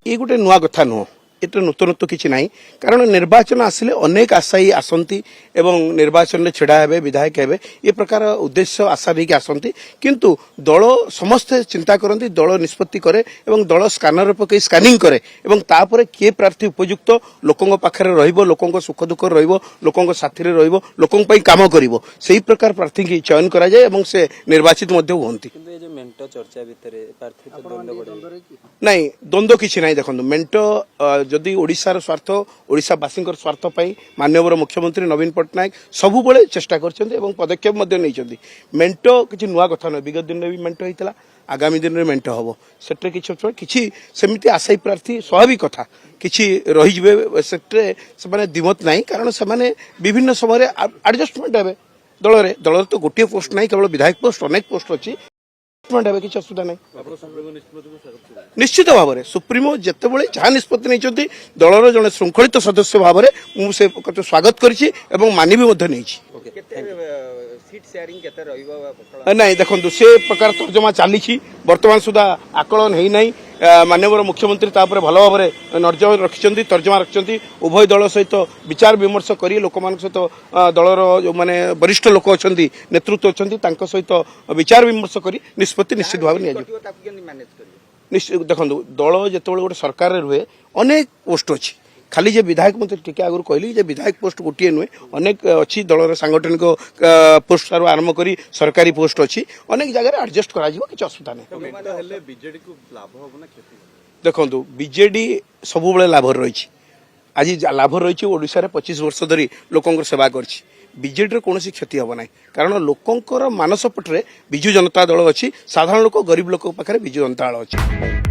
ये गोटे नुआ कथा नुह एटे नूतनत्व किसी ना कारण निर्वाचन आसिले अनेक आशायी आसती एवं निर्वाचन में छिड़ा हे विधायक हे ये प्रकार उद्देश्य आशा नहीं आसती किंतु दल समस्ते चिंता करती दल निष्पत्ति करे एवं दल स्कानर पकई स्कानिंग करे एवं तापर किए प्रार्थी उपयुक्त लोकों पाखे रोकों सुख दुख रोकों साथी रोकों काम कर प्रकार प्रार्थी की चयन कराए से निर्वाचित होती नहीं द्वंद्व किसी ना देखो मेंट जदि ओडिशार स्वार्थ ओडिशावासी स्वार्थ माननीय मुख्यमंत्री नवीन पट्टनायक सबुबले चेष्टा कर पदक्षेप मेंट किसी नुआ कथा नुह विगत दिन में भी मेंट होता आगामी दिन में मेंट हम से किसी सेमती आशायी प्रार्थी स्वाभाविक कथा किसी रही से दिमत ना कारण से विभिन्न समय एडजस्टमेंट हे दल तो गोटे पोस्ट ना केवल विधायक पोस्ट अनेक पोस्ट अच्छी किसी असुविधा नहीं निश्चित भाव में सुप्रीमो जितेबाला जहाँ निष्पत्ति नहीं दलर जड़े श्रृंखलित सदस्य भाव में मुझे स्वागत करी मानवी नहीं देखो से प्रकार तर्जमा चली बर्तमान सुधा आकलन है ना माननीय मुख्यमंत्री भल भाव में नजर रखिंट तर्जमा रखिंट उभय दल सहित विचार विमर्श कर लोक सहित दलर जो मैंने वरिष्ठ लोक अच्छा नेतृत्व अच्छा सहित विचार विमर्श कर निष्पत्ति निश्चित भाव निश्चित देखो दल जो गोटे सरकार रुहे अनेक पोस्ट अच्छी खाली जे विधायक मत टे आगु कहली जे विधायक पोस्ट गोटे नुहे अनेक अच्छी दलर सांगठनिक पोस्ट आरंभ कर सरकारी पोस्ट अच्छी अनेक जगह एडजस्ट करा किसी असुविधा नहीं देखो बीजेडी सब लाभ रही आज लाभ रही ओडिशा 25 वर्ष धरी लोकों सेवा करछि बीजेडी कौन क्षति हम ना कारण लोकों मानस पटरे विजु जनता दल अच्छी साधारण लोक गरीब लोक पाखे विजु जनता दल अच्छी।